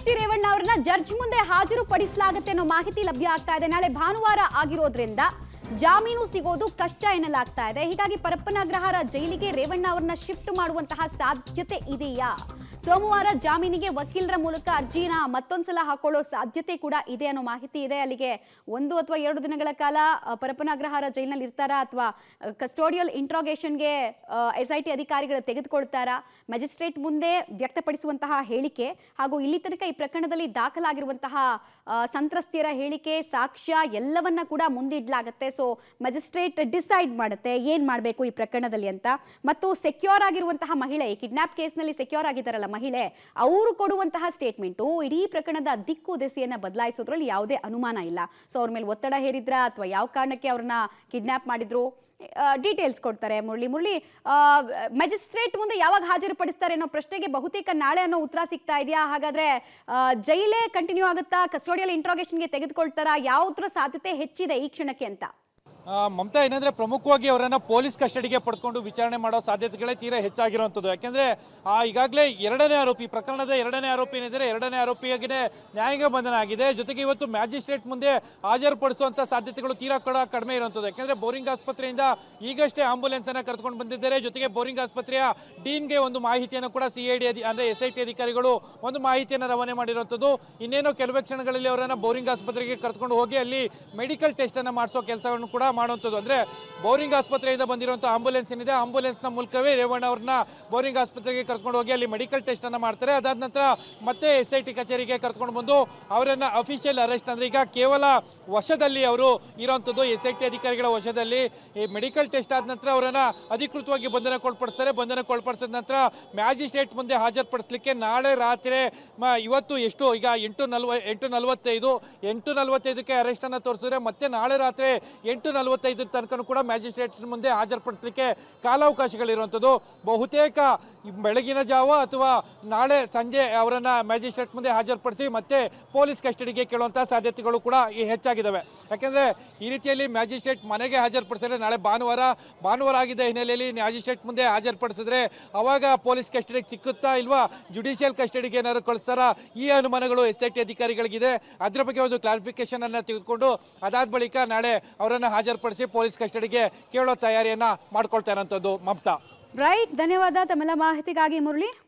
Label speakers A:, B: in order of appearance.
A: D Revanna ಅವರನ್ನ judge ಮುಂದೆ ಹಾಜರು ಪಡಿಸಲಾಗುತ್ತೆ ಅನ್ನೋ ಮಾಹಿತಿ ಲಭ್ಯ ಆಗ್ತಾ ಇದೆ. ನಾಳೆ ಭಾನುವಾರ ಆಗಿರೋದ್ರಿಂದ ಜಾಮೀನು ಸಿಗೋದು ಕಷ್ಟ ಎನ್ನಲಾಗ್ತಾ ಇದೆ. ಹೀಗಾಗಿ ಪರಪ್ಪನಗ್ರಹಾರ ಜೈಲಿಗೆ ರೇವಣ್ಣ ಅವರನ್ನ ಶಿಫ್ಟ್ ಮಾಡುವಂತಹ ಸಾಧ್ಯತೆ ಇದೆಯಾ? ಸೋಮವಾರ ಜಾಮೀನಿಗೆ ವಕೀಲರ ಮೂಲಕ ಅರ್ಜಿನ ಮತ್ತೊಂದ್ಸಲ ಹಾಕೊಳ್ಳೋ ಸಾಧ್ಯತೆ ಕೂಡ ಇದೆ ಅನ್ನೋ ಮಾಹಿತಿ ಇದೆ. ಅಲ್ಲಿಗೆ 1 ಅಥವಾ 2 ದಿನಗಳ ಕಾಲ ಪರಪ್ಪನಗ್ರಹಾರ ಜೈಲಿನಲ್ಲಿ ಇರ್ತಾರಾ ಅಥವಾ ಕಸ್ಟೋಡಿಯಲ್ ಇಂಟ್ರಾಗೇಷನ್ಗೆ SIT ಅಧಿಕಾರಿಗಳು ತೆಗೆದುಕೊಳ್ತಾರಾ? ಮ್ಯಾಜಿಸ್ಟ್ರೇಟ್ ಮುಂದೆ ವ್ಯಕ್ತಪಡಿಸುವಂತಹ ಹೇಳಿಕೆ ಹಾಗೂ ಇಲ್ಲಿ ತನಕ ಈ ಪ್ರಕರಣದಲ್ಲಿ ದಾಖಲಾಗಿರುವಂತಹ ಸಂತ್ರಸ್ತೆಯರ ಹೇಳಿಕೆ, ಸಾಕ್ಷ್ಯ ಎಲ್ಲವನ್ನ ಕೂಡ ಮುಂದಿಡ್ಲಾಗುತ್ತೆ. ಸೊ ಮ್ಯಾಜಿಸ್ಟ್ರೇಟ್ ಡಿಸೈಡ್ ಮಾಡುತ್ತೆ ಏನ್ ಮಾಡಬೇಕು ಈ ಪ್ರಕರಣದಲ್ಲಿ ಅಂತ. ಮತ್ತು ಸೆಕ್ಯೂರ್ ಆಗಿರುವಂತಹ ಮಹಿಳೆ, ಈ ಕಿಡ್ನಾಪ್ ಕೇಸ್ನಲ್ಲಿ ಸೆಕ್ಯೂರ್ ಆಗಿದ್ದಾರಲ್ಲ ಮಹಿಳೆ, ಅವರು ಕೊಡುವಂತಹ ಸ್ಟೇಟ್ಮೆಂಟು ಇಡೀ ಪ್ರಕರಣದ ದಿಕ್ಕು ದೆಸೆಯನ್ನ ಬದಲಾಯಿಸೋದ್ರಲ್ಲಿ ಯಾವುದೇ ಅನುಮಾನ ಇಲ್ಲ. ಸೊ ಅವ್ರ ಮೇಲೆ ಒತ್ತಡ ಹೇರಿದ್ರ ಅಥವಾ ಯಾವ ಕಾರಣಕ್ಕೆ ಅವ್ರನ್ನ ಕಿಡ್ನಾಪ್ ಮಾಡಿದ್ರು, ಡೀಟೇಲ್ಸ್ ಕೊಡ್ತಾರೆ ಮುರಳಿ. ಮ್ಯಾಜಿಸ್ಟ್ರೇಟ್ ಮುಂದೆ ಯಾವಾಗ ಹಾಜರುಪಡಿಸ್ತಾರೆ ಅನ್ನೋ ಪ್ರಶ್ನೆಗೆ ಬಹುತೇಕ ನಾಳೆ ಅನ್ನೋ ಉತ್ತರ ಸಿಗ್ತಾ ಇದೆಯಾ? ಹಾಗಾದ್ರೆ ಜೈಲೇ ಕಂಟಿನ್ಯೂ ಆಗುತ್ತಾ? ಕಸ್ಟೋಡಿಯಲ್ ಇಂಟ್ರಾಗೇಷನ್ಗೆ ತೆಗೆದುಕೊಳ್ತಾರಾ? ಯಾವ ಸಾಧ್ಯತೆ ಹೆಚ್ಚಿದೆ ಈ ಕ್ಷಣಕ್ಕೆ ಅಂತ?
B: ಮಮತಾ, ಏನಂದ್ರೆ ಪ್ರಮುಖವಾಗಿ ಅವರನ್ನ ಪೊಲೀಸ್ ಕಸ್ಟಡಿಗೆ ಪಡೆದುಕೊಂಡು ವಿಚಾರಣೆ ಮಾಡೋ ಸಾಧ್ಯತೆಗಳೇ ತೀರಾ ಹೆಚ್ಚಾಗಿರುವಂಥದ್ದು. ಯಾಕೆಂದ್ರೆ ಈಗಾಗಲೇ ಎರಡನೇ ಆರೋಪಿ, ಪ್ರಕರಣದ ಎರಡನೇ ಆರೋಪಿ ಏನಿದ್ರೆ ಎರಡನೇ ಆರೋಪಿಯಾಗಿನೇ ನ್ಯಾಯಾಂಗ ಬಂಧನ ಆಗಿದೆ. ಜೊತೆಗೆ ಇವತ್ತು ಮ್ಯಾಜಿಸ್ಟ್ರೇಟ್ ಮುಂದೆ ಹಾಜರುಪಡಿಸುವಂತ ಸಾಧ್ಯತೆಗಳು ತೀರಾ ಕೂಡ ಕಡಿಮೆ ಇರುವಂಥದ್ದು. ಯಾಕೆಂದ್ರೆ ಬೋರಿಂಗ್ ಆಸ್ಪತ್ರೆಯಿಂದ ಈಗಷ್ಟೇ ಆಂಬುಲೆನ್ಸ್ ಅನ್ನ ಕರೆದುಕೊಂಡು ಬಂದಿದ್ದಾರೆ. ಜೊತೆಗೆ ಬೋರಿಂಗ್ ಆಸ್ಪತ್ರೆಯ ಡೀನ್ಗೆ ಒಂದು ಮಾಹಿತಿಯನ್ನು ಕೂಡ CID ಅಂದ್ರೆ SIT ಅಧಿಕಾರಿಗಳು ಒಂದು ಮಾಹಿತಿಯನ್ನು ರವಾನೆ ಮಾಡಿರುವಂಥದ್ದು. ಇನ್ನೇನೋ ಕೆಲವೇ ಕ್ಷಣಗಳಲ್ಲಿ ಅವರನ್ನ ಬೋರಿಂಗ್ ಆಸ್ಪತ್ರೆಗೆ ಕರೆದುಕೊಂಡು ಹೋಗಿ ಅಲ್ಲಿ ಮೆಡಿಕಲ್ ಟೆಸ್ಟ್ ಅನ್ನ ಮಾಡಿಸೋ ಕೆಲಸವನ್ನು ಕೂಡ ಮಾಡುವಂಥದ್ದು. ಅಂದ್ರೆ ಬೋರಿಂಗ್ ಆಸ್ಪತ್ರೆಯಿಂದ ಬಂದಿರುವಂತಹ ಆಂಬುಲೆನ್ಸ್ ಏನಿದೆ, ಆಂಬುಲೆನ್ಸ್ ನ ಮೂಲಕವೇ ರೇವಣ್ಣ ಅವ್ರನ್ನ ಬೋರಿಂಗ್ ಆಸ್ಪತ್ರೆಗೆ ಕರ್ಕೊಂಡು ಹೋಗಿ ಅಲ್ಲಿ ಮೆಡಿಕಲ್ ಟೆಸ್ಟ್ ಅನ್ನ ಮಾಡ್ತಾರೆ. ಅದಾದ ನಂತರ ಮತ್ತೆ SIT ಕಚೇರಿಗೆ ಕರ್ಕೊಂಡು ಬಂದು ಅವರನ್ನ ಅಫಿಷಿಯಲ್ ಅರೆಸ್ಟ್, ಅಂದ್ರೆ ಈಗ ಕೇವಲ ವಶದಲ್ಲಿ ಅವರು ಇರುವಂಥದ್ದು, SIT ಅಧಿಕಾರಿಗಳ ವಶದಲ್ಲಿ. ಈ ಮೆಡಿಕಲ್ ಟೆಸ್ಟ್ ಆದ ನಂತರ ಅವರನ್ನ ಅಧಿಕೃತವಾಗಿ ಬಂಧನಕ್ಕೊಳಪಡಿಸ್ತಾರೆ. ಬಂಧನಕ್ಕೊಳಪಡಿಸಿದ ನಂತರ ಮ್ಯಾಜಿಸ್ಟ್ರೇಟ್ ಮುಂದೆ ಹಾಜರುಪಡಿಸಲಿಕ್ಕೆ ನಾಳೆ ರಾತ್ರಿ, ಇವತ್ತು ಎಷ್ಟು ಈಗ 8:45ಕ್ಕೆ ಅರೆಸ್ಟ್ ಅನ್ನ ತೋರಿಸಿದ್ರೆ ಮತ್ತೆ ನಾಳೆ ರಾತ್ರಿ 8:45 ತನಕ ಕೂಡ ಮ್ಯಾಜಿಸ್ಟ್ರೇಟ್ ಮುಂದೆ ಹಾಜರುಪಡಿಸಲಿಕ್ಕೆ ಕಾಲಾವಕಾಶಗಳಿರುವಂಥದ್ದು. ಬಹುತೇಕ ಬೆಳಗಿನ ಜಾವ ಅಥವಾ ನಾಳೆ ಸಂಜೆ ಅವರನ್ನ ಮ್ಯಾಜಿಸ್ಟ್ರೇಟ್ ಮುಂದೆ ಹಾಜರುಪಡಿಸಿ ಮತ್ತೆ ಪೊಲೀಸ್ ಕಸ್ಟಡಿಗೆ ಕೇಳುವಂತಹ ಸಾಧ್ಯತೆಗಳು ಕೂಡ ಹೆಚ್ಚಾಗಿದ್ದಾವೆ. ಯಾಕೆಂದ್ರೆ ಈ ರೀತಿಯಲ್ಲಿ ಮ್ಯಾಜಿಸ್ಟ್ರೇಟ್ ಮನೆಗೆ ಹಾಜರುಪಡಿಸಿದ್ರೆ ನಾಳೆ ಭಾನುವಾರ ಆಗಿದ್ದ ಹಿನ್ನೆಲೆಯಲ್ಲಿ ಮ್ಯಾಜಿಸ್ಟ್ರೇಟ್ ಮುಂದೆ ಹಾಜರುಪಡಿಸಿದ್ರೆ ಅವಾಗ ಪೊಲೀಸ್ ಕಸ್ಟಡಿಗೆ ಸಿಕ್ಕುತ್ತಾ ಇಲ್ವಾ, ಜುಡಿಷಿಯಲ್ ಕಸ್ಟಡಿಗೆ ಏನಾದ್ರು ಕಳಿಸ್ತಾರಾ, ಈ ಅನುಮಾನಗಳು SIT ಅಧಿಕಾರಿಗಳಿಗಿದೆ. ಅದರ ಬಗ್ಗೆ ಒಂದು ಕ್ಲಾರಿಫಿಕೇಶನ್ ಅನ್ನ ತೆಗೆದುಕೊಂಡು ಅದಾದ ಬಳಿಕ ನಾಳೆ ಅವರನ್ನು ಹಾಜರುಪಡಿಸಿ ಪೊಲೀಸ್ ಕಸ್ಟಡಿಗೆ ಕೇಳೋ ತಯಾರಿಯನ್ನ ಮಾಡ್ಕೊಳ್ತಾ ಇರೋಂಥದ್ದು. ಮಮತಾ,
A: ರೈಟ್, ಧನ್ಯವಾದ ತಮ್ಮೆಲ್ಲ ಮಾಹಿತಿಗಾಗಿ ಮುರಳಿ.